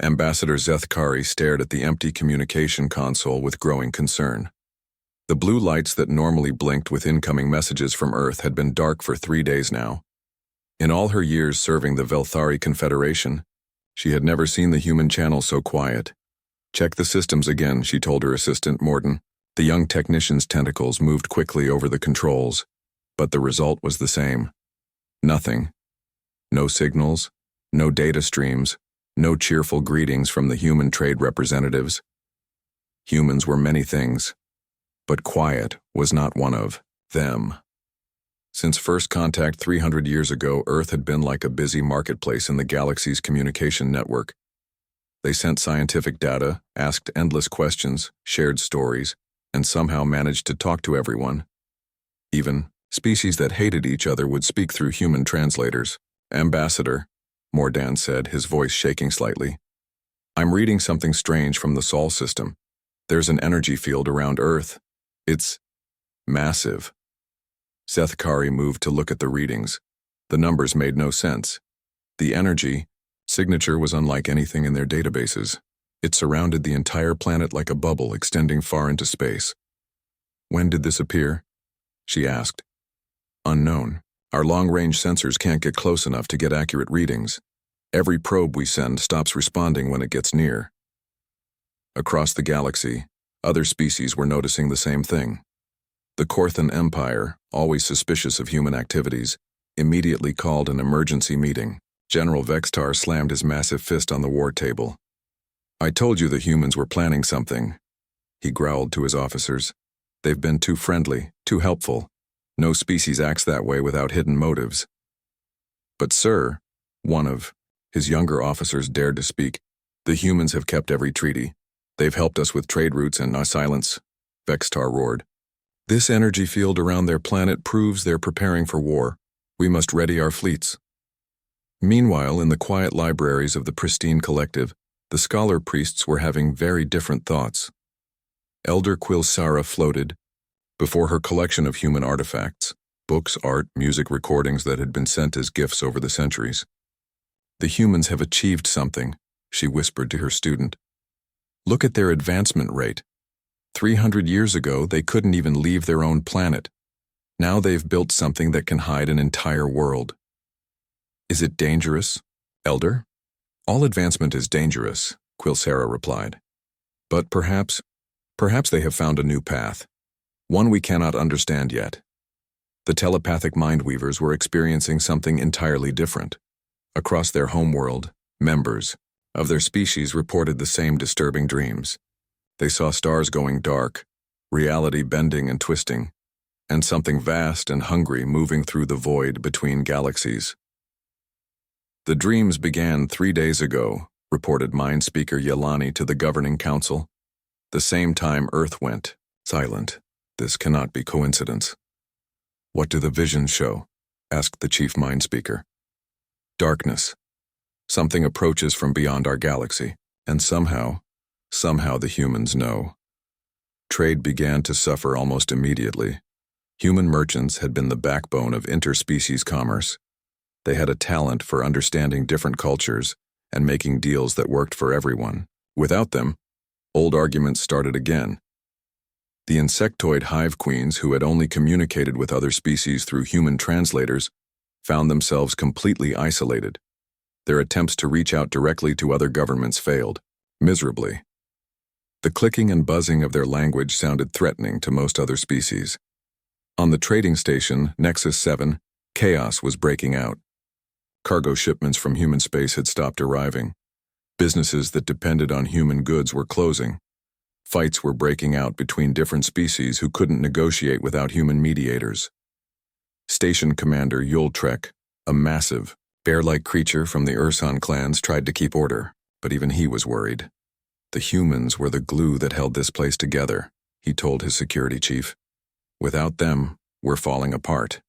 Ambassador Zethkari stared at the empty communication console with growing concern. The blue lights that normally blinked with incoming messages from Earth had been dark for 3 days now. In all her years serving the Velthari Confederation, she had never seen the human channel so quiet. "Check the systems again," she told her assistant Morton. The young technician's tentacles moved quickly over the controls, but the result was the same. Nothing. No signals, no data streams, no cheerful greetings from the human trade representatives. Humans were many things, but quiet was not one of them. Since first contact 300 years ago, Earth had been like a busy marketplace in the galaxy's communication network. They sent scientific data, asked endless questions, shared stories, and somehow managed to talk to everyone. Even species that hated each other would speak through human translators. "Ambassador," Mordan said, his voice shaking slightly. "I'm reading something strange from the Sol system. There's an energy field around Earth. It's massive." Zethkari moved to look at the readings. The numbers made no sense. The energy signature was unlike anything in their databases. It surrounded the entire planet like a bubble extending far into space. "When did this appear?" she asked. "Unknown. Our long-range sensors can't get close enough to get accurate readings. Every probe we send stops responding when it gets near." Across the galaxy, other species were noticing the same thing. The Korthan Empire, always suspicious of human activities, immediately called an emergency meeting. General Vextar slammed his massive fist on the war table. "I told you the humans were planning something," he growled to his officers. "They've been too friendly, too helpful. No species acts that way without hidden motives." "But sir," one of his younger officers dared to speak, "the humans have kept every treaty. They've helped us with trade routes and silence," Vextar roared. "This energy field around their planet proves they're preparing for war. We must ready our fleets." Meanwhile, in the quiet libraries of the pristine collective, the scholar priests were having very different thoughts. Elder Quilsara floated before her collection of human artifacts, books, art, music recordings that had been sent as gifts over the centuries. "The humans have achieved something," she whispered to her student. "Look at their advancement rate. 300 years ago, they couldn't even leave their own planet. Now they've built something that can hide an entire world." "Is it dangerous, Elder?" "All advancement is dangerous," Quilsara replied. "But perhaps they have found a new path. One we cannot understand yet." The telepathic mindweavers were experiencing something entirely different. Across their homeworld, members of their species reported the same disturbing dreams. They saw stars going dark, reality bending and twisting, and something vast and hungry moving through the void between galaxies. "The dreams began 3 days ago," reported Mind Speaker Yelani to the Governing Council. "The same time Earth went silent. This cannot be coincidence." "What do the visions show?" asked the Chief Mind Speaker. "Darkness. Something approaches from beyond our galaxy, and somehow the humans know." Trade began to suffer almost immediately. Human merchants had been the backbone of interspecies commerce. They had a talent for understanding different cultures and making deals that worked for everyone. Without them, old arguments started again. The insectoid hive queens, who had only communicated with other species through human translators, found themselves completely isolated. Their attempts to reach out directly to other governments failed, miserably. The clicking and buzzing of their language sounded threatening to most other species. On the trading station, Nexus 7, chaos was breaking out. Cargo shipments from human space had stopped arriving. Businesses that depended on human goods were closing. Fights were breaking out between different species who couldn't negotiate without human mediators. Station Commander Yultrek, a massive, bear-like creature from the Urson clans, tried to keep order, but even he was worried. "The humans were the glue that held this place together," he told his security chief. "Without them, we're falling apart."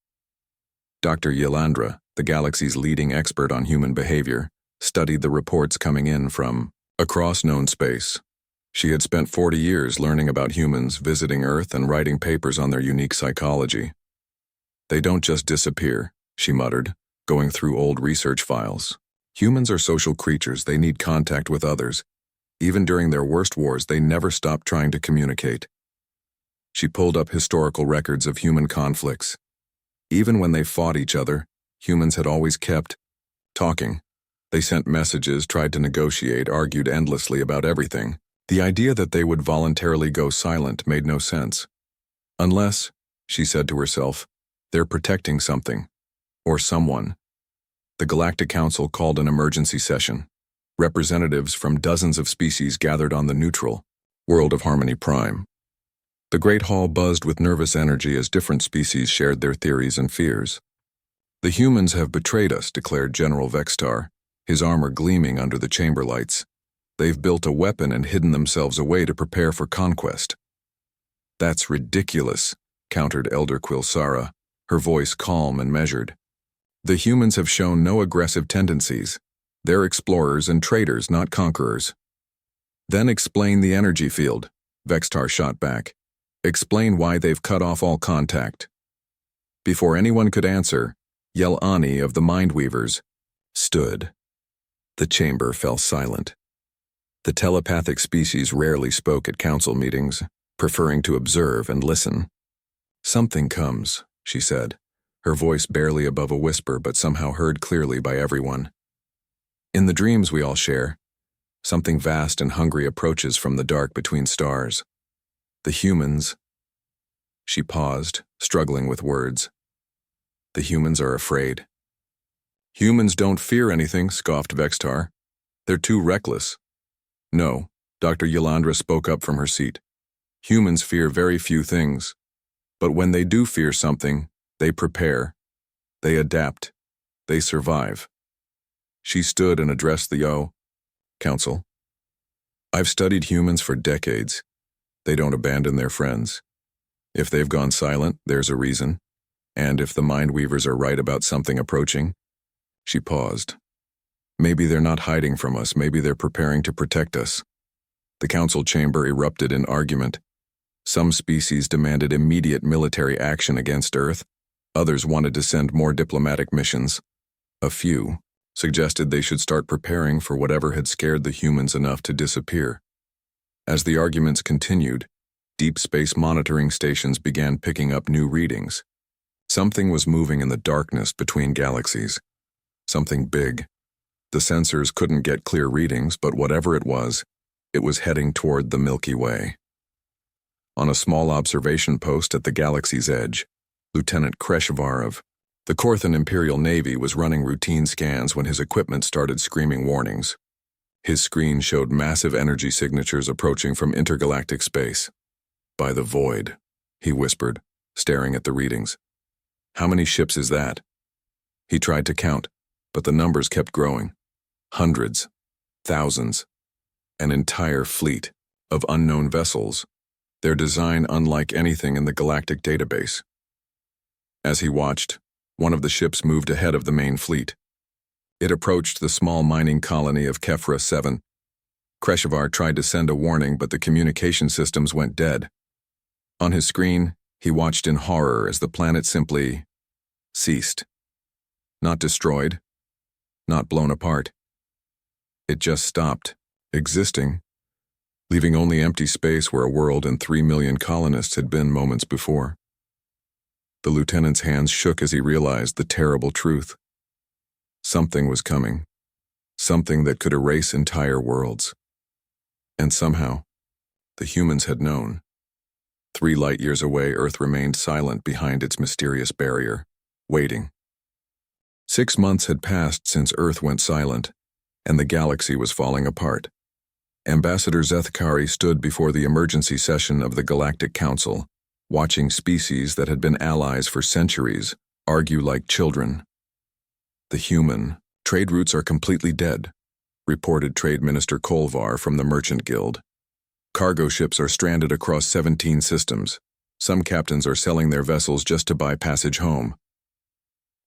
Dr. Yelandra, the galaxy's leading expert on human behavior, studied the reports coming in from across known space. She had spent 40 years learning about humans, visiting Earth, and writing papers on their unique psychology. "They don't just disappear," she muttered, going through old research files. Humans are social creatures, they need contact with others. Even during their worst wars, they never stopped trying to communicate. She pulled up historical records of human conflicts. Even when they fought each other, humans had always kept talking. They sent messages, tried to negotiate, argued endlessly about everything. The idea that they would voluntarily go silent made no sense. Unless, she said to herself, they're protecting something. Or someone. The Galactic Council called an emergency session. Representatives from dozens of species gathered on the neutral world of Harmony Prime. The Great Hall buzzed with nervous energy as different species shared their theories and fears. The humans have betrayed us, declared General Vextar, his armor gleaming under the chamber lights. They've built a weapon and hidden themselves away to prepare for conquest. That's ridiculous, countered Elder Quilsara, her voice calm and measured. The humans have shown no aggressive tendencies. They're explorers and traders, not conquerors. Then explain the energy field, Vextar shot back. Explain why they've cut off all contact. Before anyone could answer, Yel-Ani of the Mindweavers stood. The chamber fell silent. The telepathic species rarely spoke at council meetings, preferring to observe and listen. Something comes, she said, her voice barely above a whisper but somehow heard clearly by everyone. In the dreams we all share, something vast and hungry approaches from the dark between stars. The humans. She paused, struggling with words. The humans are afraid. Humans don't fear anything, scoffed Vextar. They're too reckless. No, Dr. Yolandra spoke up from her seat. Humans fear very few things. But when they do fear something, they prepare. They adapt. They survive. She stood and addressed the Council. I've studied humans for decades. They don't abandon their friends. If they've gone silent, there's a reason. And if the Mindweavers are right about something approaching. She paused. Maybe they're not hiding from us, maybe they're preparing to protect us. The council chamber erupted in argument. Some species demanded immediate military action against Earth. Others wanted to send more diplomatic missions. A few suggested they should start preparing for whatever had scared the humans enough to disappear. As the arguments continued, deep space monitoring stations began picking up new readings. Something was moving in the darkness between galaxies. Something big. The sensors couldn't get clear readings, but whatever it was heading toward the Milky Way. On a small observation post at the galaxy's edge, Lieutenant Kreshevar of the Korthan Imperial Navy was running routine scans when his equipment started screaming warnings. His screen showed massive energy signatures approaching from intergalactic space. By the void, he whispered, staring at the readings. How many ships is that? He tried to count, but the numbers kept growing. Hundreds, thousands, an entire fleet of unknown vessels, their design unlike anything in the galactic database. As he watched, one of the ships moved ahead of the main fleet. It approached the small mining colony of Kefra 7. Kreshevar tried to send a warning, but the communication systems went dead. On his screen, he watched in horror as the planet simply ceased. Not destroyed, not blown apart. It just stopped existing, leaving only empty space where a world and 3 million colonists had been moments before. The lieutenant's hands shook as he realized the terrible truth. Something was coming, something that could erase entire worlds. And somehow, the humans had known. 3 light years away, Earth remained silent behind its mysterious barrier, waiting. 6 months had passed since Earth went silent, and the galaxy was falling apart. Ambassador Zethkari stood before the emergency session of the Galactic Council, watching species that had been allies for centuries argue like children. The human trade routes are completely dead, reported Trade Minister Kolvar from the Merchant Guild. Cargo ships are stranded across 17 systems. Some captains are selling their vessels just to buy passage home.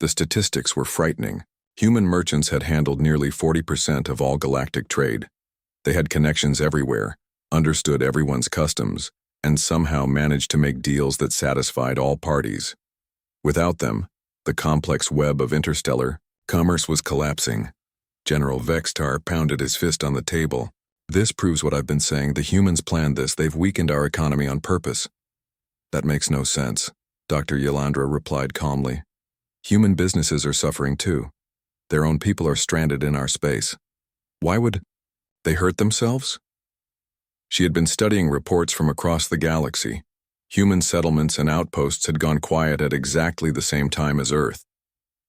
The statistics were frightening. Human merchants had handled nearly 40% of all galactic trade. They had connections everywhere, understood everyone's customs, and somehow managed to make deals that satisfied all parties. Without them, the complex web of interstellar commerce was collapsing. General Vextar pounded his fist on the table. This proves what I've been saying. The humans planned this. They've weakened our economy on purpose. That makes no sense, Dr. Yolandra replied calmly. Human businesses are suffering too. Their own people are stranded in our space. Why would they hurt themselves? She had been studying reports from across the galaxy. Human settlements and outposts had gone quiet at exactly the same time as Earth.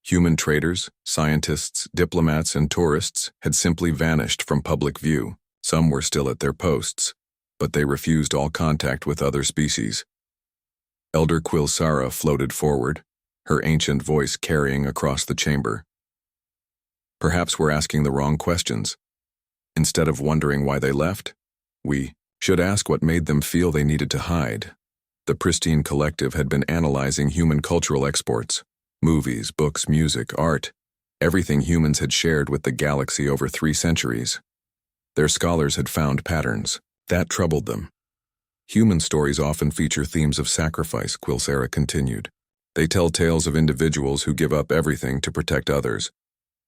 Human traders, scientists, diplomats, and tourists had simply vanished from public view. Some were still at their posts, but they refused all contact with other species. Elder Quilsara floated forward, her ancient voice carrying across the chamber. Perhaps we're asking the wrong questions. Instead of wondering why they left, we should ask what made them feel they needed to hide. The pristine collective had been analyzing human cultural exports, movies, books, music, art, everything humans had shared with the galaxy over 3 centuries. Their scholars had found patterns. That troubled them. Human stories often feature themes of sacrifice, Quilsara continued. They tell tales of individuals who give up everything to protect others.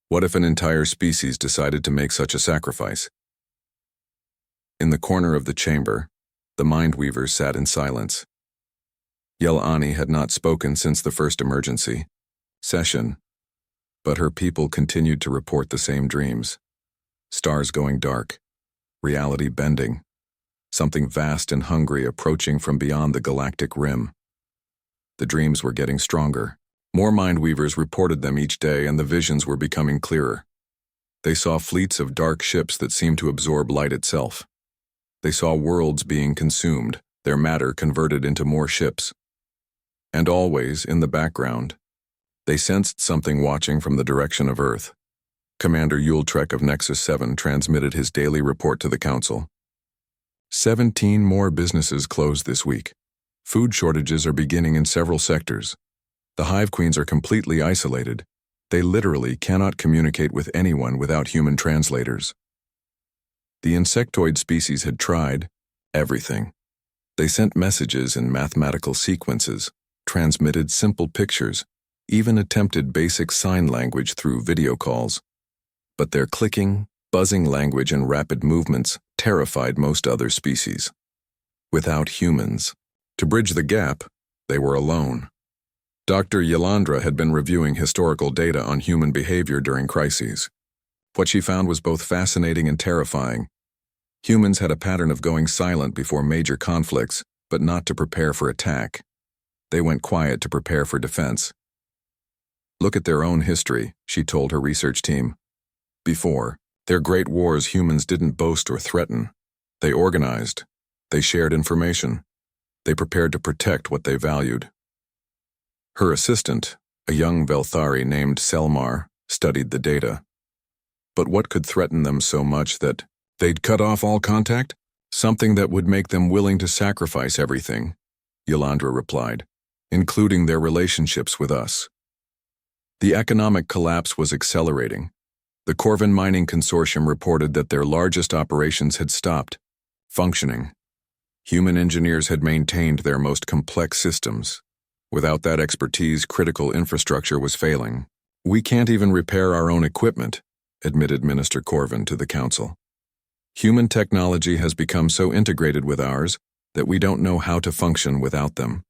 What if an entire species decided to make such a sacrifice? In the corner of the chamber, the Mindweavers sat in silence. Yel'ani had not spoken since the first emergency session, but her people continued to report the same dreams. Stars going dark, reality bending, something vast and hungry approaching from beyond the galactic rim. The dreams were getting stronger. More Mindweavers reported them each day, and the visions were becoming clearer. They saw fleets of dark ships that seemed to absorb light itself. They saw worlds being consumed, their matter converted into more ships. And always, in the background, they sensed something watching from the direction of Earth. Commander Yultrek of Nexus 7 transmitted his daily report to the Council. 17 more businesses closed this week. Food shortages are beginning in several sectors. The Hive Queens are completely isolated. They literally cannot communicate with anyone without human translators. The insectoid species had tried everything. They sent messages in mathematical sequences, transmitted simple pictures, even attempted basic sign language through video calls. But their clicking, buzzing language and rapid movements terrified most other species. Without humans, to bridge the gap, they were alone. Dr. Yolandra had been reviewing historical data on human behavior during crises. What she found was both fascinating and terrifying. Humans had a pattern of going silent before major conflicts, but not to prepare for attack. They went quiet to prepare for defense. Look at their own history, she told her research team. Before their great wars, humans didn't boast or threaten. They organized. They shared information. They prepared to protect what they valued. Her assistant, a young Velthari named Selmar, studied the data. But what could threaten them so much that they'd cut off all contact? Something that would make them willing to sacrifice everything, Yolandra replied, including their relationships with us. The economic collapse was accelerating. The Corvin Mining Consortium reported that their largest operations had stopped functioning. Human engineers had maintained their most complex systems. Without that expertise, critical infrastructure was failing. We can't even repair our own equipment, admitted Minister Corvin to the Council. Human technology has become so integrated with ours that we don't know how to function without them.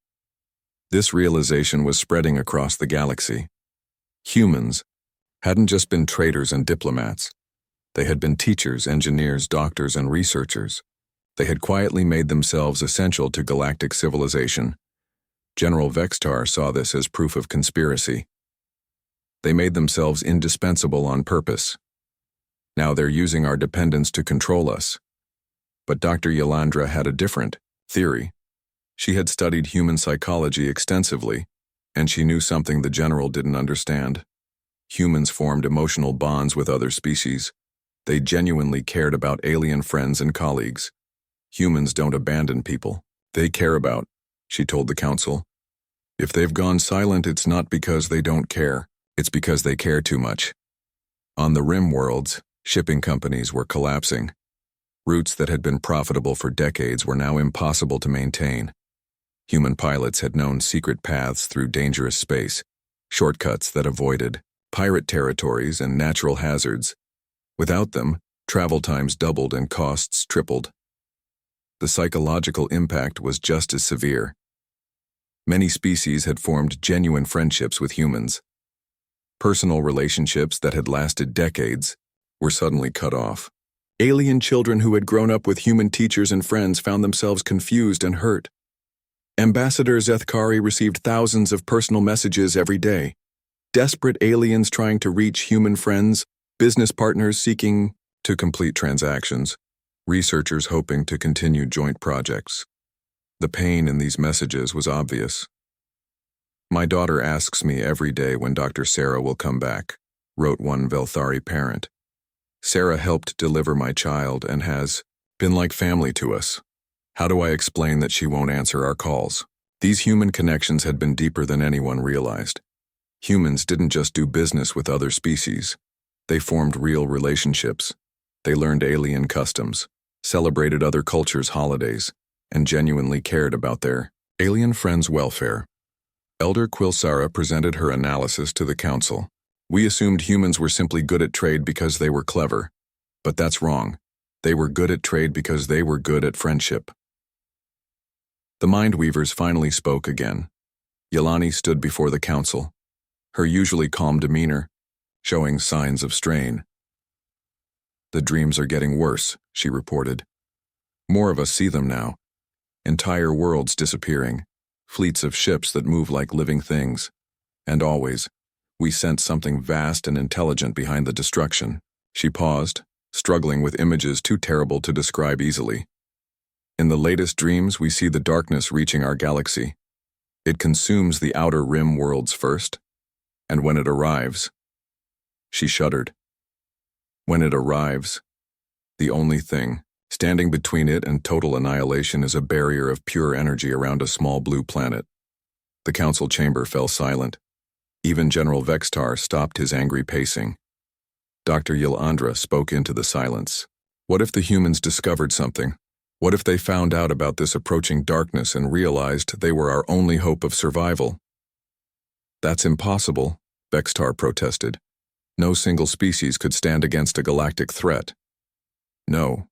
This realization was spreading across the galaxy. Humans hadn't just been traders and diplomats. They had been teachers, engineers, doctors, and researchers. They had quietly made themselves essential to galactic civilization. General Vextar saw this as proof of conspiracy. They made themselves indispensable on purpose. Now they're using our dependence to control us. But Dr. Yolandra had a different theory. She had studied human psychology extensively, and she knew something the general didn't understand. Humans formed emotional bonds with other species. They genuinely cared about alien friends and colleagues. Humans don't abandon people. They care about, she told the Council. If they've gone silent, it's not because they don't care. It's because they care too much. On the rim worlds, shipping companies were collapsing. Routes that had been profitable for decades were now impossible to maintain. Human pilots had known secret paths through dangerous space, shortcuts that avoided pirate territories and natural hazards. Without them, travel times doubled and costs tripled. The psychological impact was just as severe. Many species had formed genuine friendships with humans. Personal relationships that had lasted decades were suddenly cut off. Alien children who had grown up with human teachers and friends found themselves confused and hurt. Ambassador Zethkari received thousands of personal messages every day. Desperate aliens trying to reach human friends, business partners seeking to complete transactions, researchers hoping to continue joint projects. The pain in these messages was obvious. "My daughter asks me every day when Dr. Sarah will come back," wrote one Velthari parent. "Sarah helped deliver my child and has been like family to us. How do I explain that she won't answer our calls?" These human connections had been deeper than anyone realized. Humans didn't just do business with other species. They formed real relationships. They learned alien customs, celebrated other cultures' holidays, and genuinely cared about their alien friends' welfare. Elder Quilsara presented her analysis to the council. "We assumed humans were simply good at trade because they were clever. But that's wrong. They were good at trade because they were good at friendship." The Mindweavers finally spoke again. Yelani stood before the council, her usually calm demeanor showing signs of strain. "The dreams are getting worse," she reported. "More of us see them now. Entire worlds disappearing, fleets of ships that move like living things. And always, we sense something vast and intelligent behind the destruction." She paused, struggling with images too terrible to describe easily. "In the latest dreams, we see the darkness reaching our galaxy. It consumes the outer rim worlds first, and when it arrives..." She shuddered. "When it arrives, the only thing standing between it and total annihilation is a barrier of pure energy around a small blue planet." The council chamber fell silent. Even General Vextar stopped his angry pacing. Dr. Yilandra spoke into the silence. "What if the humans discovered something? What if they found out about this approaching darkness and realized they were our only hope of survival?" "That's impossible," Vextar protested. "No single species could stand against a galactic threat." "No.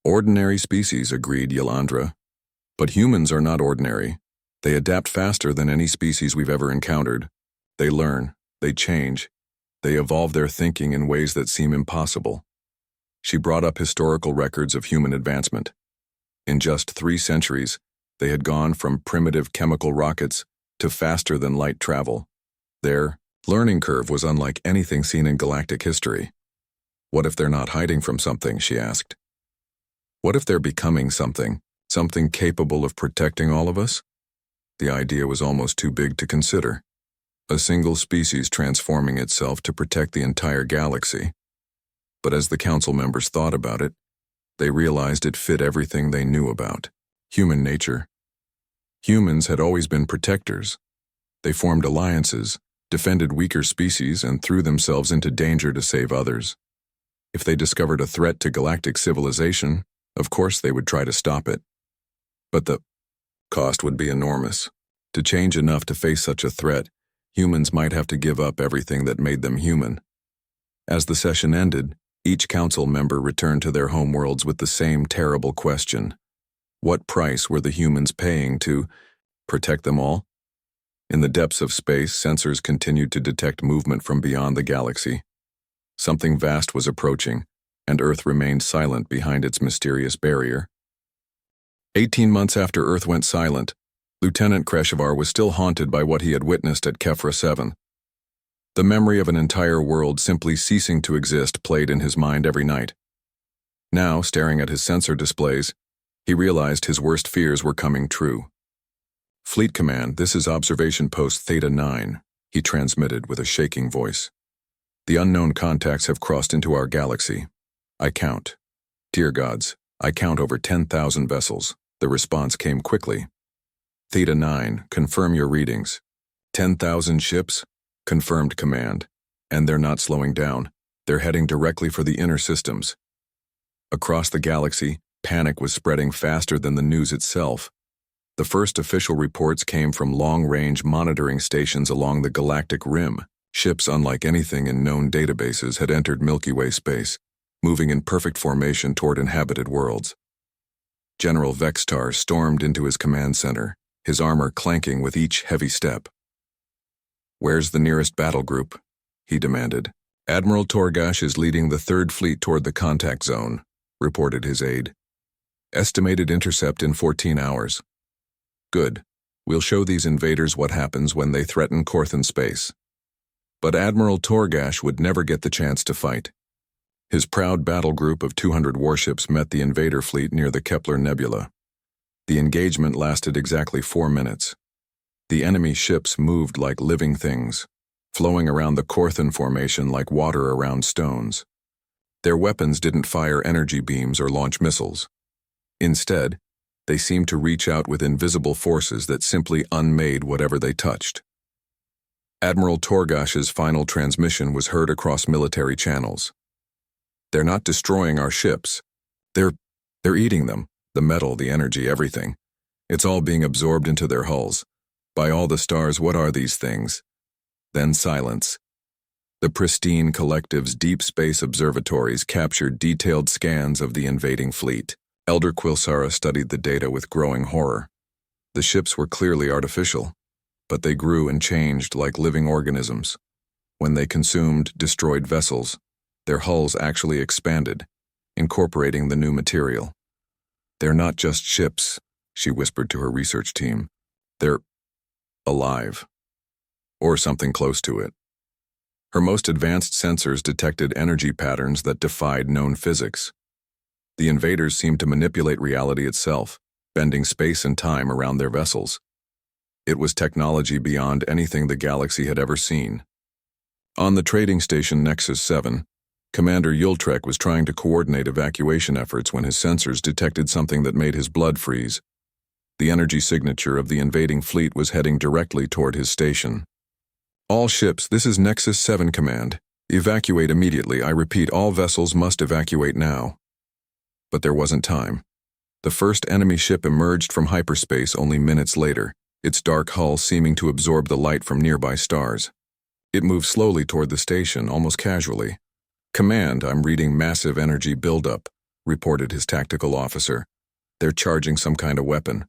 Ordinary species," agreed Yilandra. "But humans are not ordinary. They adapt faster than any species we've ever encountered. They learn, they change, they evolve their thinking in ways that seem impossible." She brought up historical records of human advancement. In just 3 centuries, they had gone from primitive chemical rockets to faster-than-light travel. Their learning curve was unlike anything seen in galactic history. "What if they're not hiding from something?" she asked. "What if they're becoming something capable of protecting all of us?" The idea was almost too big to consider. A single species transforming itself to protect the entire galaxy. But as the council members thought about it, they realized it fit everything they knew about human nature. Humans had always been protectors. They formed alliances, defended weaker species, and threw themselves into danger to save others. If they discovered a threat to galactic civilization, of course they would try to stop it. But the cost would be enormous. To change enough to face such a threat, humans might have to give up everything that made them human. As the session ended, each council member returned to their homeworlds with the same terrible question. What price were the humans paying to protect them all? In the depths of space, sensors continued to detect movement from beyond the galaxy. Something vast was approaching, and Earth remained silent behind its mysterious barrier. 18 months after Earth went silent, Lieutenant Kreshevar was still haunted by what he had witnessed at Kefra 7. The memory of an entire world simply ceasing to exist played in his mind every night. Now, staring at his sensor displays, he realized his worst fears were coming true. "Fleet Command, this is Observation Post Theta 9, he transmitted with a shaking voice. "The unknown contacts have crossed into our galaxy. I count. Dear gods, I count over 10,000 vessels." The response came quickly. "Theta 9, confirm your readings. 10,000 ships? Confirmed, Command. And they're not slowing down. They're heading directly for the inner systems." Across the galaxy, panic was spreading faster than the news itself. The first official reports came from long-range monitoring stations along the galactic rim. Ships unlike anything in known databases had entered Milky Way space, moving in perfect formation toward inhabited worlds. General Vextar stormed into his command center, his armor clanking with each heavy step. "Where's the nearest battle group?" he demanded. "Admiral Torgash is leading the 3rd Fleet toward the contact zone," reported his aide. "Estimated intercept in 14 hours. Good. We'll show these invaders what happens when they threaten Korthan space." But Admiral Torgash would never get the chance to fight. His proud battle group of 200 warships met the invader fleet near the Kepler Nebula. The engagement lasted exactly 4 minutes. The enemy ships moved like living things, flowing around the Korthan formation like water around stones. Their weapons didn't fire energy beams or launch missiles. Instead, they seemed to reach out with invisible forces that simply unmade whatever they touched. Admiral Torgash's final transmission was heard across military channels. "They're not destroying our ships. They're eating them, the metal, the energy, everything. It's all being absorbed into their hulls. By all the stars, what are these things?" Then silence. The pristine collective's deep space observatories captured detailed scans of the invading fleet. Elder Quilsara studied the data with growing horror. The ships were clearly artificial, but they grew and changed like living organisms. When they consumed destroyed vessels, their hulls actually expanded, incorporating the new material. "They're not just ships," she whispered to her research team. "They're alive. Or something close to it." Her most advanced sensors detected energy patterns that defied known physics. The invaders seemed to manipulate reality itself, bending space and time around their vessels. It was technology beyond anything the galaxy had ever seen. On the trading station Nexus 7, Commander Yultrek was trying to coordinate evacuation efforts when his sensors detected something that made his blood freeze. The energy signature of the invading fleet was heading directly toward his station. "All ships, this is Nexus 7 Command. Evacuate immediately. I repeat, all vessels must evacuate now." But there wasn't time. The first enemy ship emerged from hyperspace only minutes later, its dark hull seeming to absorb the light from nearby stars. It moved slowly toward the station, almost casually. "Command, I'm reading massive energy buildup," reported his tactical officer. "They're charging some kind of weapon."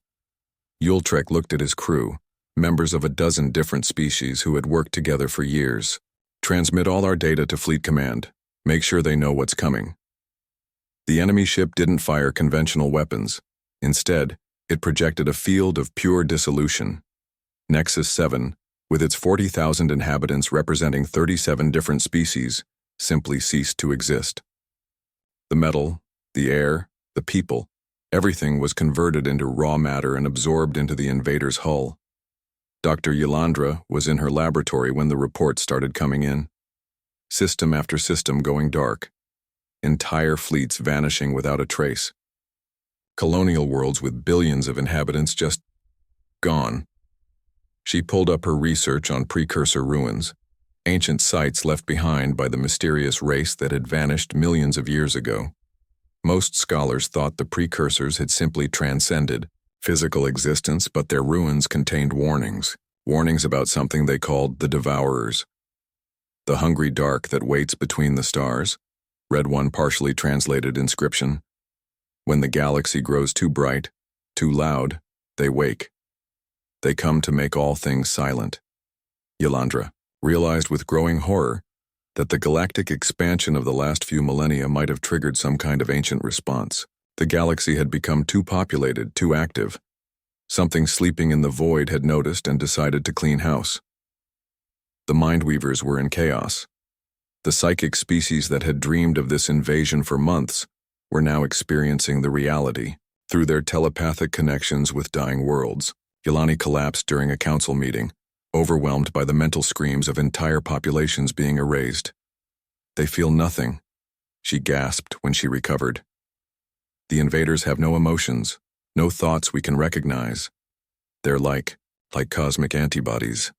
Yultrek looked at his crew, members of a dozen different species who had worked together for years. "Transmit all our data to Fleet Command. Make sure they know what's coming." The enemy ship didn't fire conventional weapons. Instead, it projected a field of pure dissolution. Nexus 7, with its 40,000 inhabitants representing 37 different species, simply ceased to exist. The metal, the air, the people, everything was converted into raw matter and absorbed into the invader's hull. Dr. Yolandra was in her laboratory when the reports started coming in. System after system going dark. Entire fleets vanishing without a trace. Colonial worlds with billions of inhabitants just gone. She pulled up her research on precursor ruins, ancient sites left behind by the mysterious race that had vanished millions of years ago. Most scholars thought the precursors had simply transcended physical existence, but their ruins contained warnings about something they called the Devourers. The hungry dark that waits between the stars, read one partially translated inscription. When the galaxy grows too bright, too loud, they wake. They come to make all things silent. Yolandra realized with growing horror that the galactic expansion of the last few millennia might have triggered some kind of ancient response. The galaxy had become too populated, too active. Something sleeping in the void had noticed and decided to clean house. The Mindweavers were in chaos. The psychic species that had dreamed of this invasion for months were now experiencing the reality through their telepathic connections with dying worlds. Yolani collapsed during a council meeting, overwhelmed by the mental screams of entire populations being erased. "They feel nothing," she gasped when she recovered. "The invaders have no emotions, no thoughts we can recognize. They're like cosmic antibodies.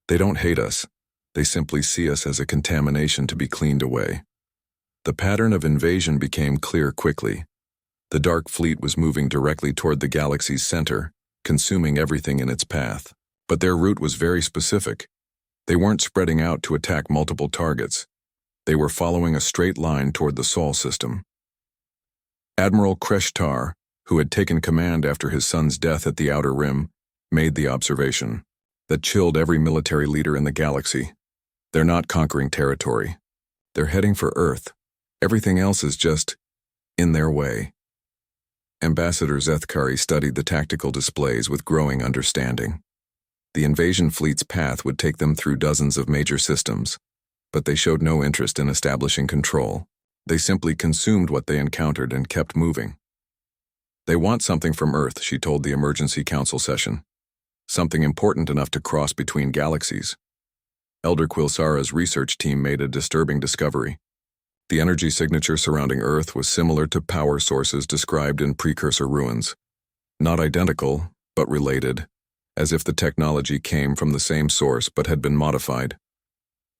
They don't hate us. They simply see us as a contamination to be cleaned away." The pattern of invasion became clear quickly. The dark fleet was moving directly toward the galaxy's center, consuming everything in its path. But their route was very specific. They weren't spreading out to attack multiple targets. They were following a straight line toward the Sol system. Admiral Kreshtar, who had taken command after his son's death at the Outer Rim, made the observation that chilled every military leader in the galaxy. They're not conquering territory. They're heading for Earth. Everything else is just in their way. Ambassador Zethkari studied the tactical displays with growing understanding. The invasion fleet's path would take them through dozens of major systems, but they showed no interest in establishing control. They simply consumed what they encountered and kept moving. They want something from Earth, she told the emergency council session. Something important enough to cross between galaxies. Elder Quilsara's research team made a disturbing discovery. The energy signature surrounding Earth was similar to power sources described in precursor ruins. Not identical, but related, as if the technology came from the same source but had been modified.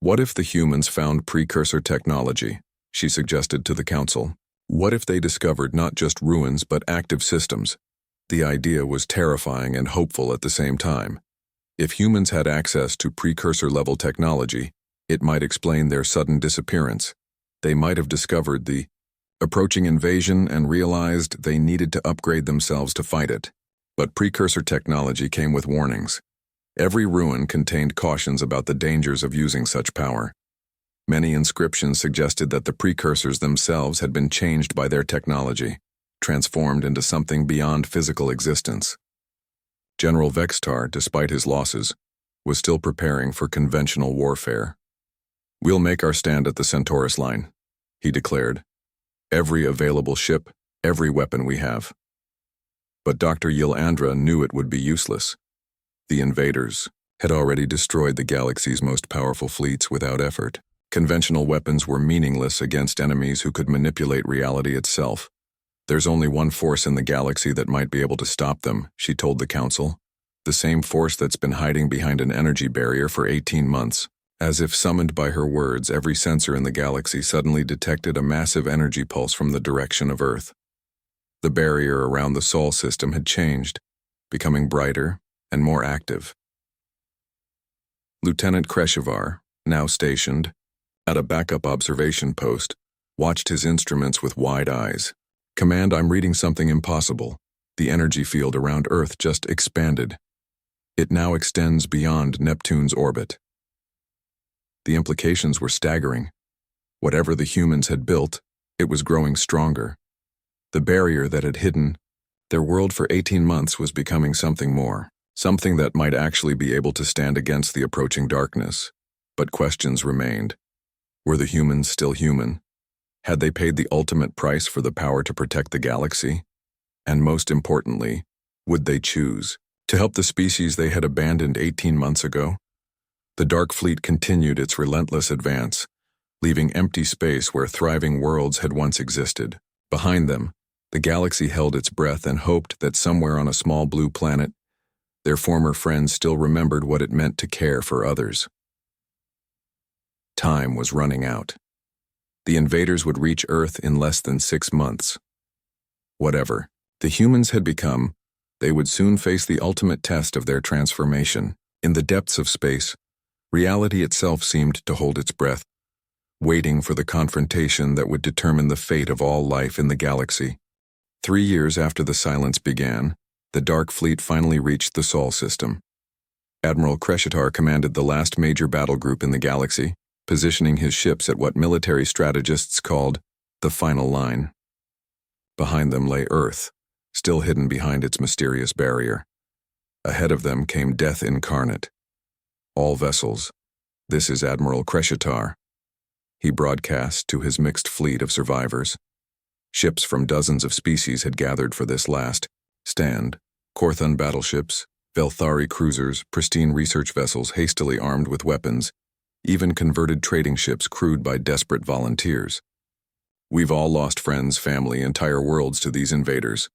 What if the humans found precursor technology? She suggested to the council. What if they discovered not just ruins but active systems? The idea was terrifying and hopeful at the same time. If humans had access to precursor-level technology, it might explain their sudden disappearance. They might have discovered the approaching invasion and realized they needed to upgrade themselves to fight it. But precursor technology came with warnings. Every ruin contained cautions about the dangers of using such power. Many inscriptions suggested that the precursors themselves had been changed by their technology, transformed into something beyond physical existence. General Vextar, despite his losses, was still preparing for conventional warfare. "We'll make our stand at the Centaurus line," he declared. "Every available ship, every weapon we have." But Dr. Yilandra knew it would be useless. The invaders had already destroyed the galaxy's most powerful fleets without effort. Conventional weapons were meaningless against enemies who could manipulate reality itself. "There's only one force in the galaxy that might be able to stop them," she told the council. "The same force that's been hiding behind an energy barrier for 18 months. As if summoned by her words, every sensor in the galaxy suddenly detected a massive energy pulse from the direction of Earth. The barrier around the Sol system had changed, becoming brighter and more active. Lieutenant Kreshivar, now stationed at a backup observation post, watched his instruments with wide eyes. "Command, I'm reading something impossible. The energy field around Earth just expanded. It now extends beyond Neptune's orbit." The implications were staggering. Whatever the humans had built, it was growing stronger. The barrier that had hidden their world for 18 months was becoming something more, something that might actually be able to stand against the approaching darkness. But questions remained. Were the humans still human? Had they paid the ultimate price for the power to protect the galaxy? And most importantly, would they choose to help the species they had abandoned 18 months ago? The Dark Fleet continued its relentless advance, leaving empty space where thriving worlds had once existed. Behind them, the galaxy held its breath and hoped that somewhere on a small blue planet, their former friends still remembered what it meant to care for others. Time was running out. The invaders would reach Earth in less than 6 months. Whatever the humans had become, they would soon face the ultimate test of their transformation. In the depths of space, reality itself seemed to hold its breath, waiting for the confrontation that would determine the fate of all life in the galaxy. 3 years after the silence began, the Dark Fleet finally reached the Sol system. Admiral Kreshitar commanded the last major battle group in the galaxy, positioning his ships at what military strategists called the final line. Behind them lay Earth, still hidden behind its mysterious barrier. Ahead of them came death incarnate. "All vessels, this is Admiral Kreshitar," he broadcast to his mixed fleet of survivors. Ships from dozens of species had gathered for this last stand. Korthon battleships, Velthari cruisers, pristine research vessels hastily armed with weapons, even converted trading ships crewed by desperate volunteers. "We've all lost friends, family, entire worlds to these invaders.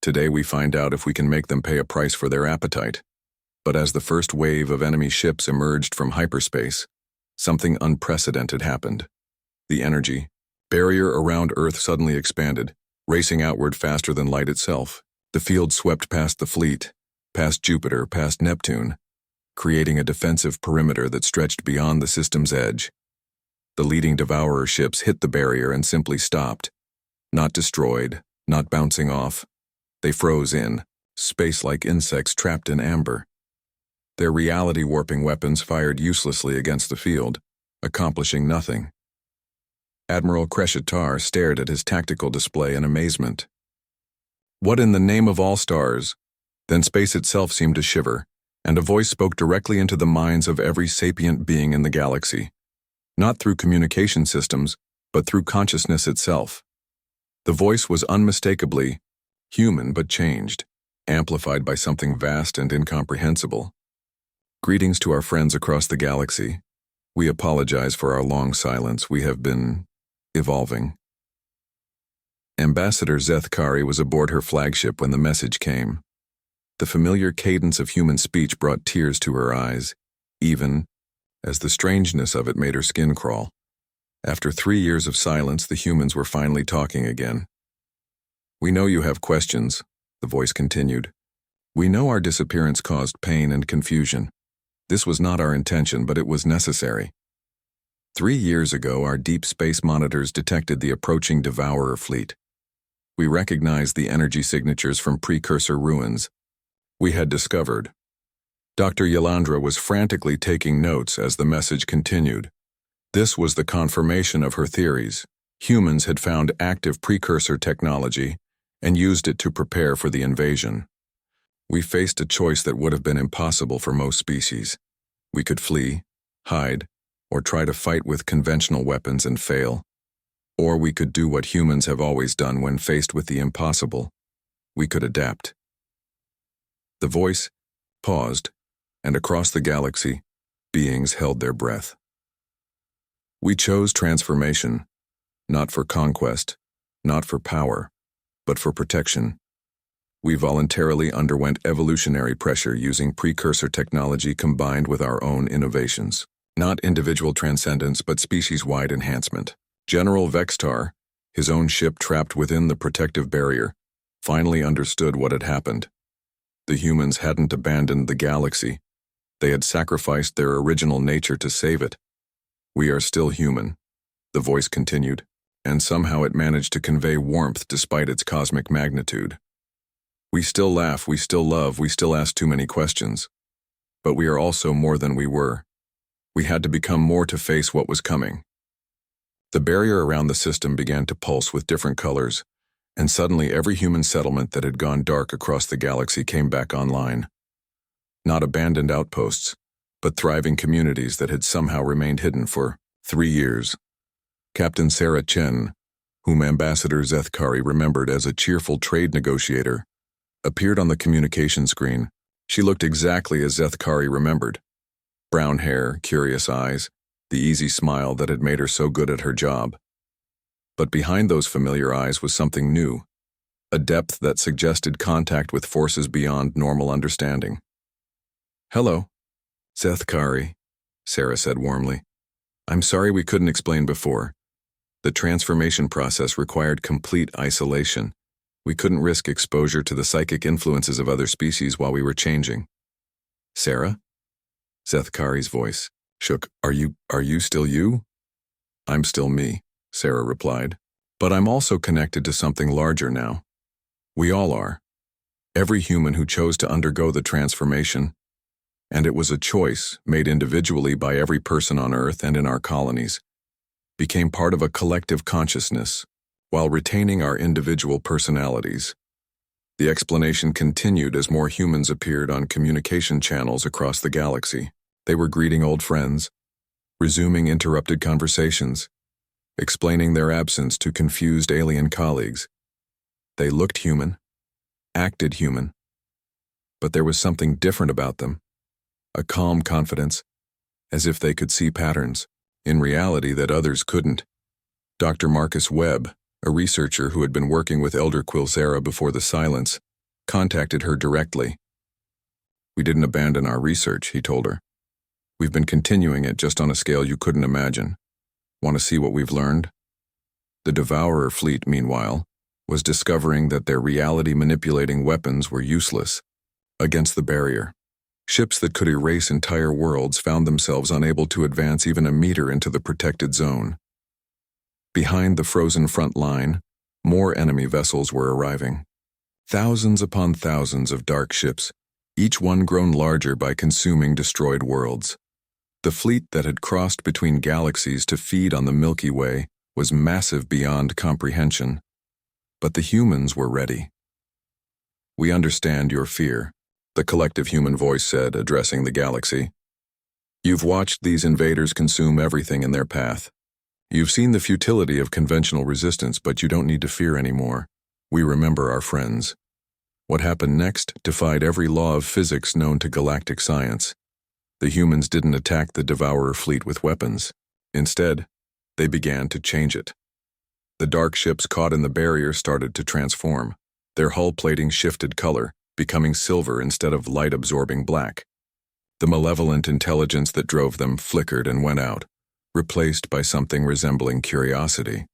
Today we find out if we can make them pay a price for their appetite." But as the first wave of enemy ships emerged from hyperspace, something unprecedented happened. The energy barrier around Earth suddenly expanded, racing outward faster than light itself. The field swept past the fleet, past Jupiter, past Neptune. creating a defensive perimeter that stretched beyond the system's edge. The leading Devourer ships hit the barrier and simply stopped. Not destroyed, not bouncing off. They froze in, space-like insects trapped in amber. Their reality-warping weapons fired uselessly against the field, accomplishing nothing. Admiral Kreshitar stared at his tactical display in amazement. What in the name of all stars? Then space itself seemed to shiver, and a voice spoke directly into the minds of every sapient being in the galaxy. Not through communication systems, but through consciousness itself. The voice was unmistakably human but changed, amplified by something vast and incomprehensible. Greetings to our friends across the galaxy. We apologize for our long silence. We have been evolving. Ambassador Zethkari was aboard her flagship when the message came. The familiar cadence of human speech brought tears to her eyes, even as the strangeness of it made her skin crawl. After 3 years of silence, the humans were finally talking again. We know you have questions, the voice continued. We know our disappearance caused pain and confusion. This was not our intention, but it was necessary. 3 years ago, our deep space monitors detected the approaching Devourer fleet. We recognized the energy signatures from precursor ruins. We had discovered. Dr. Yalandra was frantically taking notes as the message continued. This was the confirmation of her theories. Humans had found active precursor technology and used it to prepare for the invasion. We faced a choice that would have been impossible for most species. We could flee, hide, or try to fight with conventional weapons and fail. Or we could do what humans have always done when faced with the impossible. We could adapt. The voice paused, and across the galaxy, beings held their breath. We chose transformation, not for conquest, not for power, but for protection. We voluntarily underwent evolutionary pressure using precursor technology combined with our own innovations. Not individual transcendence, but species-wide enhancement. General Vextar, his own ship trapped within the protective barrier, finally understood what had happened. The humans hadn't abandoned the galaxy. They had sacrificed their original nature to save it. We are still human, the voice continued, and somehow it managed to convey warmth despite its cosmic magnitude. We still laugh, we still love, we still ask too many questions. But we are also more than we were. We had to become more to face what was coming. The barrier around the system began to pulse with different colors, and suddenly every human settlement that had gone dark across the galaxy came back online. Not abandoned outposts, but thriving communities that had somehow remained hidden for 3 years. Captain Sarah Chen, whom Ambassador Zethkari remembered as a cheerful trade negotiator, appeared on the communication screen. She looked exactly as Zethkari remembered. Brown hair, curious eyes, the easy smile that had made her so good at her job. But behind those familiar eyes was something new, a depth that suggested contact with forces beyond normal understanding. Hello, Zethkari, Sarah said warmly. I'm sorry we couldn't explain before. The transformation process required complete isolation. We couldn't risk exposure to the psychic influences of other species while we were changing. Sarah? Zethkari's voice shook. Are you still you? I'm still me, Sarah replied. But I'm also connected to something larger now. We all are. Every human who chose to undergo the transformation. And it was a choice made individually by every person on Earth and in our colonies, became part of a collective consciousness, while retaining our individual personalities. The explanation continued as more humans appeared on communication channels across the galaxy. They were greeting old friends, resuming interrupted conversations, explaining their absence to confused alien colleagues. They looked human, acted human, but there was something different about them, a calm confidence, as if they could see patterns, in reality that others couldn't. Dr. Marcus Webb, a researcher who had been working with Elder Quilzera before the silence, contacted her directly. We didn't abandon our research, he told her. We've been continuing it just on a scale you couldn't imagine. Want to see what we've learned? The Devourer fleet, meanwhile, was discovering that their reality-manipulating weapons were useless against the barrier. Ships that could erase entire worlds found themselves unable to advance even a meter into the protected zone. Behind the frozen front line, more enemy vessels were arriving. Thousands upon thousands of dark ships, each one grown larger by consuming destroyed worlds. The fleet that had crossed between galaxies to feed on the Milky Way was massive beyond comprehension. But the humans were ready. "We understand your fear," the collective human voice said, addressing the galaxy. "You've watched these invaders consume everything in their path. You've seen the futility of conventional resistance, but you don't need to fear anymore. We remember our friends. What happened next defied every law of physics known to galactic science. The humans didn't attack the Devourer fleet with weapons. Instead, they began to change it. The dark ships caught in the barrier started to transform. Their hull plating shifted color, becoming silver instead of light-absorbing black. The malevolent intelligence that drove them flickered and went out, replaced by something resembling curiosity.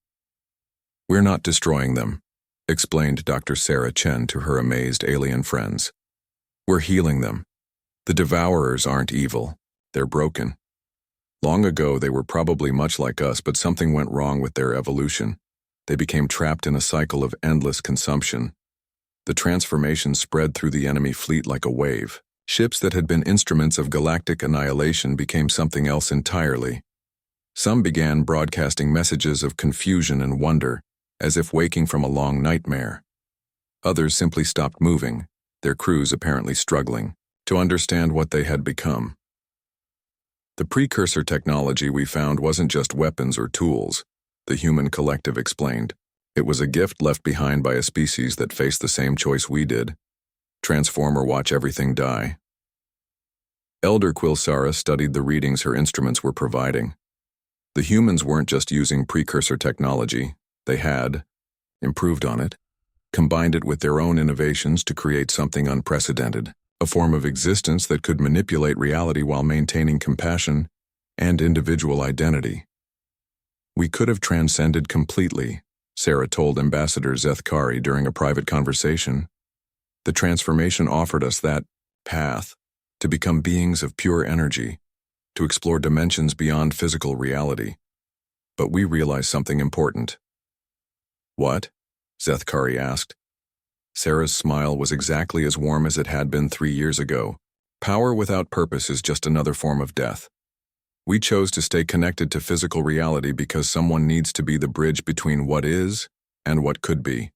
"We're not destroying them," explained Dr. Sarah Chen to her amazed alien friends. "We're healing them. The Devourers aren't evil. They're broken. Long ago they were probably much like us, but something went wrong with their evolution. They became trapped in a cycle of endless consumption. The transformation spread through the enemy fleet like a wave. Ships that had been instruments of galactic annihilation became something else entirely. Some began broadcasting messages of confusion and wonder, as if waking from a long nightmare. Others simply stopped moving, their crews apparently struggling to understand what they had become. The precursor technology we found wasn't just weapons or tools, the human collective explained. It was a gift left behind by a species that faced the same choice we did: transform or watch everything die. Elder Quilsara studied the readings her instruments were providing. The humans weren't just using precursor technology, they had improved on it, combined it with their own innovations to create something unprecedented, a form of existence that could manipulate reality while maintaining compassion and individual identity. "We could have transcended completely," Sarah told Ambassador Zethkari during a private conversation. "The transformation offered us that path to become beings of pure energy, to explore dimensions beyond physical reality. But we realized something important." "What?" Zethkari asked. Sarah's smile was exactly as warm as it had been 3 years ago. "Power without purpose is just another form of death. We chose to stay connected to physical reality because someone needs to be the bridge between what is and what could be.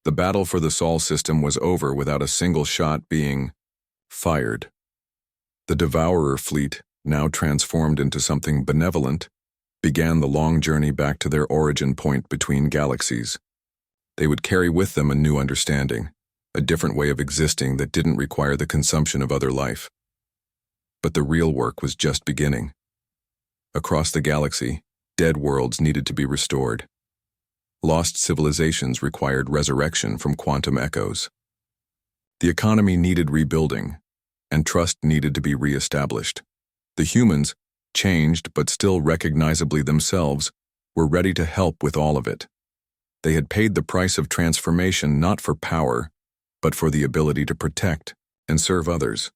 The battle for the Sol system was over without a single shot being fired. The Devourer fleet, now transformed into something benevolent, began the long journey back to their origin point between galaxies. They would carry with them a new understanding, a different way of existing that didn't require the consumption of other life. But the real work was just beginning. Across the galaxy, dead worlds needed to be restored. Lost civilizations required resurrection from quantum echoes. The economy needed rebuilding, and trust needed to be re-established. The humans, changed but still recognizably themselves, were ready to help with all of it. They had paid the price of transformation not for power, but for the ability to protect and serve others.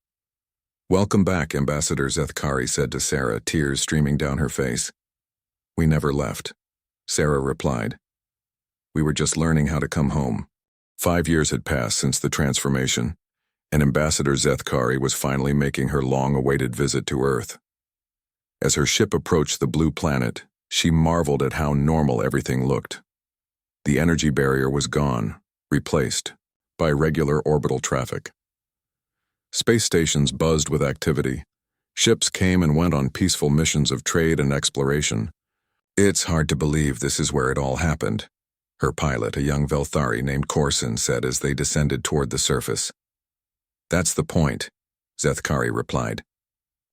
"Welcome back," Ambassador Zethkari said to Sarah, tears streaming down her face. "We never left," Sarah replied. "We were just learning how to come home." 5 years had passed since the transformation, and Ambassador Zethkari was finally making her long-awaited visit to Earth. As her ship approached the blue planet, she marveled at how normal everything looked. The energy barrier was gone, replaced by regular orbital traffic. Space stations buzzed with activity. Ships came and went on peaceful missions of trade and exploration. "It's hard to believe this is where it all happened," her pilot, a young Velthari named Corson, said as they descended toward the surface. "That's the point," Zethkari replied.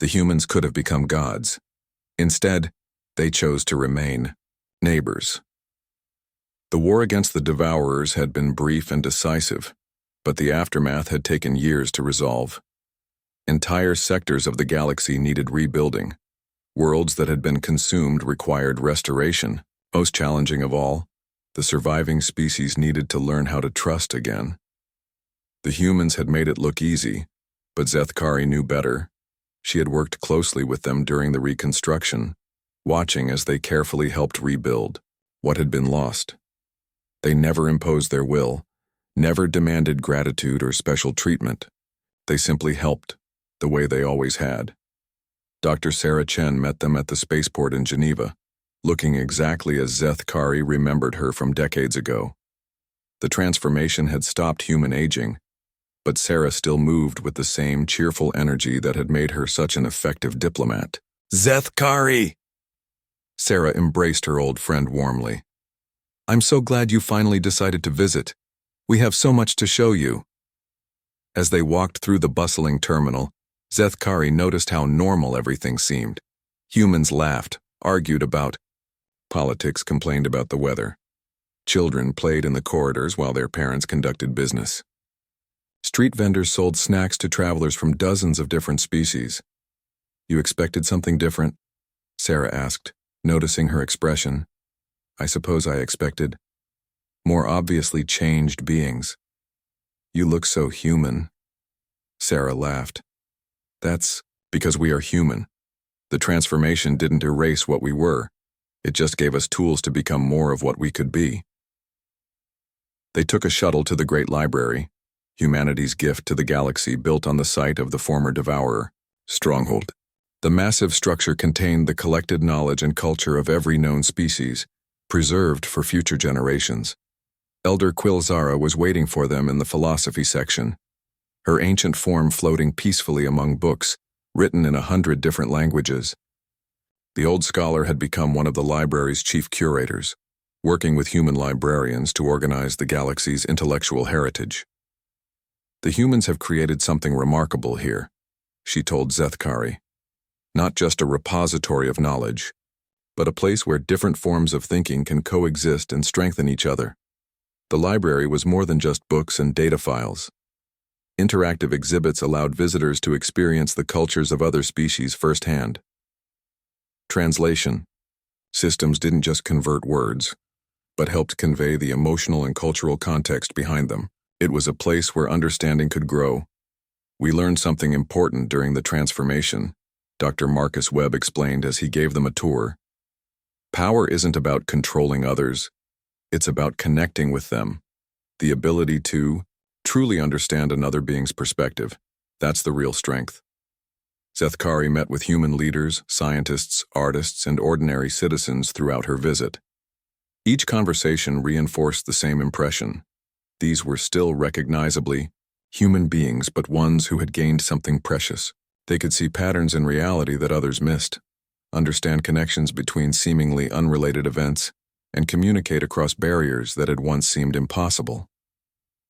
"The humans could have become gods. Instead, they chose to remain neighbors." The war against the Devourers had been brief and decisive, but the aftermath had taken years to resolve. Entire sectors of the galaxy needed rebuilding. Worlds that had been consumed required restoration. Most challenging of all, the surviving species needed to learn how to trust again. The humans had made it look easy, But Zethkari knew better. She had worked closely with them during the reconstruction, watching as they carefully helped rebuild what had been lost. They never imposed their will, never demanded gratitude or special treatment. They simply helped, the way they always had. Dr. Sarah Chen met them at the spaceport in Geneva, looking exactly as Zethkari remembered her from decades ago. The transformation had stopped human aging, but Sarah still moved with the same cheerful energy that had made her such an effective diplomat. Zethkari! Sarah embraced her old friend warmly. I'm so glad you finally decided to visit. We have so much to show you. As they walked through the bustling terminal, Zethkari noticed how normal everything seemed. Humans laughed, argued about politics, complained about the weather. Children played in the corridors while their parents conducted business. Street vendors sold snacks to travelers from dozens of different species. You expected something different? Sarah asked, noticing her expression. I suppose I expected more obviously changed beings. You look so human. Sarah laughed. That's because we are human. The transformation didn't erase what we were. It just gave us tools to become more of what we could be. They took a shuttle to the Great Library, humanity's gift to the galaxy built on the site of the former Devourer stronghold. The massive structure contained the collected knowledge and culture of every known species, preserved for future generations. Elder Quilzara was waiting for them in the philosophy section, her ancient form floating peacefully among books, written in 100 different languages. The old scholar had become one of the library's chief curators, working with human librarians to organize the galaxy's intellectual heritage. The humans have created something remarkable here, she told Zethkari. Not just a repository of knowledge, but a place where different forms of thinking can coexist and strengthen each other. The library was more than just books and data files. Interactive exhibits allowed visitors to experience the cultures of other species firsthand. Translation. Systems didn't just convert words, but helped convey the emotional and cultural context behind them. It was a place where understanding could grow. We learned something important during the transformation, Dr. Marcus Webb explained as he gave them a tour. Power isn't about controlling others. It's about connecting with them. The ability to truly understand another being's perspective. That's the real strength. Zethkari met with human leaders, scientists, artists, and ordinary citizens throughout her visit. Each conversation reinforced the same impression. These were still recognizably human beings, but ones who had gained something precious. They could see patterns in reality that others missed, understand connections between seemingly unrelated events, and communicate across barriers that had once seemed impossible.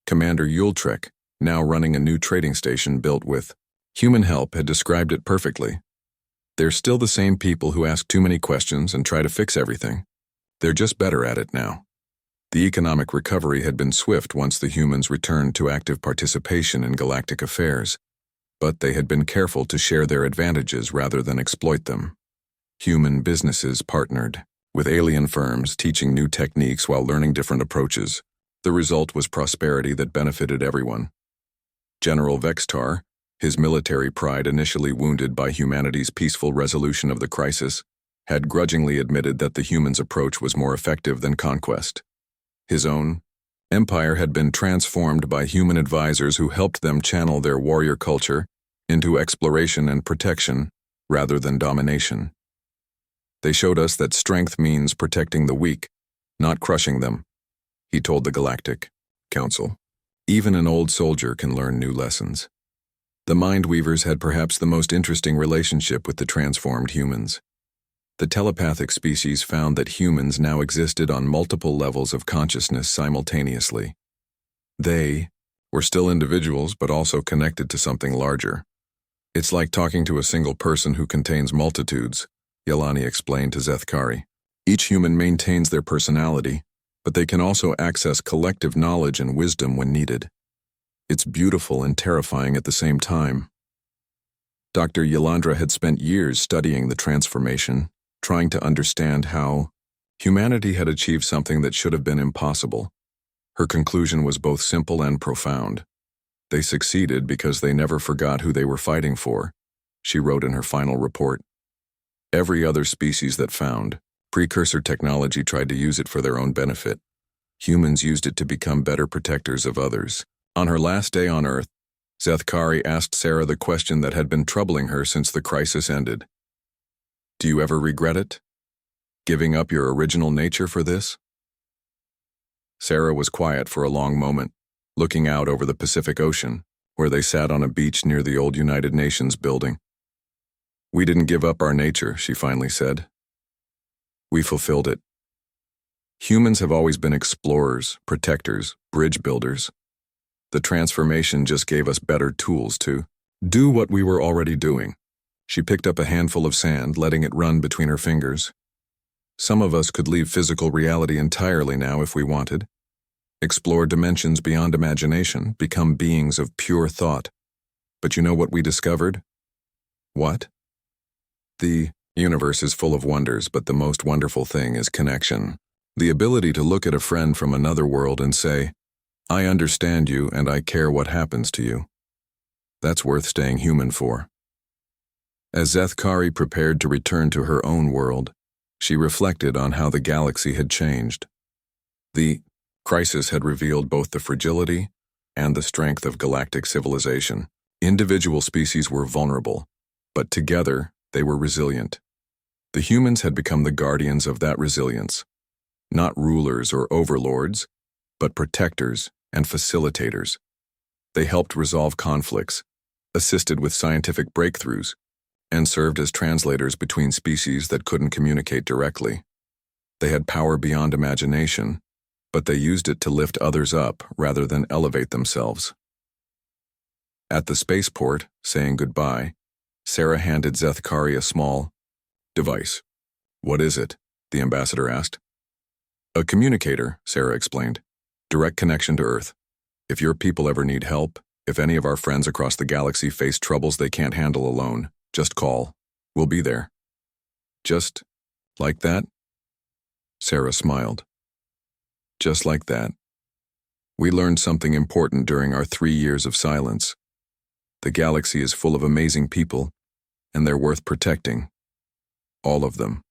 Commander Yultrek, now running a new trading station built with human help, had described it perfectly. They're still the same people who ask too many questions and try to fix everything. They're just better at it now. The economic recovery had been swift once the humans returned to active participation in galactic affairs, but they had been careful to share their advantages rather than exploit them. Human businesses partnered with alien firms, teaching new techniques while learning different approaches. The result was prosperity that benefited everyone. General Vextar, his military pride initially wounded by humanity's peaceful resolution of the crisis, had grudgingly admitted that the humans' approach was more effective than conquest. His own empire had been transformed by human advisors who helped them channel their warrior culture into exploration and protection rather than domination. They showed us that strength means protecting the weak, not crushing them, he told the Galactic Council. Even an old soldier can learn new lessons. The Mindweavers had perhaps the most interesting relationship with the transformed humans. The telepathic species found that humans now existed on multiple levels of consciousness simultaneously. They were still individuals, but also connected to something larger. It's like talking to a single person who contains multitudes, Yelani explained to Zethkari. Each human maintains their personality, but they can also access collective knowledge and wisdom when needed. It's beautiful and terrifying at the same time. Dr. Yelandra had spent years studying the transformation, trying to understand how humanity had achieved something that should have been impossible. Her conclusion was both simple and profound. They succeeded because they never forgot who they were fighting for, she wrote in her final report. Every other species that found precursor technology tried to use it for their own benefit. Humans used it to become better protectors of others. On her last day on Earth, Zethkari asked Sarah the question that had been troubling her since the crisis ended. Do you ever regret it? Giving up your original nature for this? Sarah was quiet for a long moment, looking out over the Pacific Ocean, where they sat on a beach near the old United Nations building. We didn't give up our nature, she finally said. We fulfilled it. Humans have always been explorers, protectors, bridge builders. The transformation just gave us better tools to do what we were already doing. She picked up a handful of sand, letting it run between her fingers. Some of us could leave physical reality entirely now if we wanted. Explore dimensions beyond imagination, become beings of pure thought. But you know what we discovered? What? The universe is full of wonders, but the most wonderful thing is connection. The ability to look at a friend from another world and say, I understand you and I care what happens to you. That's worth staying human for. As Zethkari prepared to return to her own world, she reflected on how the galaxy had changed. The crisis had revealed both the fragility and the strength of galactic civilization. Individual species were vulnerable, but together they were resilient. The humans had become the guardians of that resilience, not rulers or overlords, but protectors and facilitators. They helped resolve conflicts, assisted with scientific breakthroughs, and served as translators between species that couldn't communicate directly. They had power beyond imagination, but they used it to lift others up rather than elevate themselves. At the spaceport, saying goodbye, Sarah handed Zethkari a small device. What is it? The ambassador asked. A communicator, Sarah explained. Direct connection to Earth. If your people ever need help, if any of our friends across the galaxy face troubles they can't handle alone, just call. We'll be there. Just like that? Sarah smiled. Just like that. We learned something important during our 3 years of silence. The galaxy is full of amazing people, and they're worth protecting. All of them.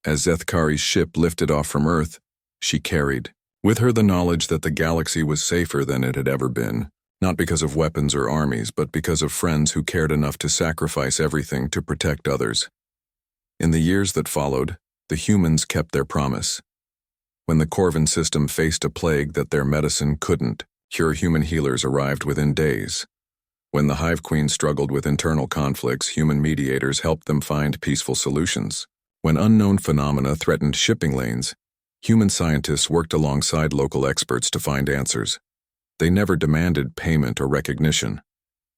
As Zethkari's ship lifted off from Earth, she carried with her the knowledge that the galaxy was safer than it had ever been, not because of weapons or armies, but because of friends who cared enough to sacrifice everything to protect others. In the years that followed, the humans kept their promise. When the Corvin system faced a plague that their medicine couldn't cure, human healers arrived within days. When the Hive Queen struggled with internal conflicts, human mediators helped them find peaceful solutions. When unknown phenomena threatened shipping lanes, human scientists worked alongside local experts to find answers. They never demanded payment or recognition.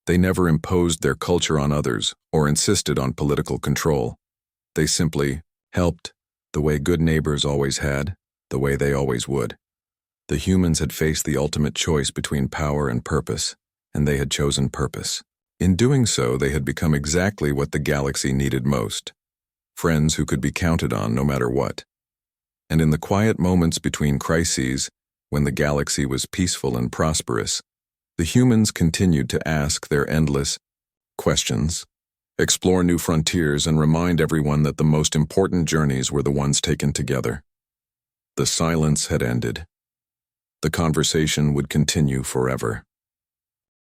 They never imposed their culture on others or insisted on political control. They simply helped, the way good neighbors always had, the way they always would. The humans had faced the ultimate choice between power and purpose, and they had chosen purpose. In doing so, they had become exactly what the galaxy needed most. Friends who could be counted on no matter what. And in the quiet moments between crises, when the galaxy was peaceful and prosperous, the humans continued to ask their endless questions, explore new frontiers, and remind everyone that the most important journeys were the ones taken together. The silence had ended. The conversation would continue forever.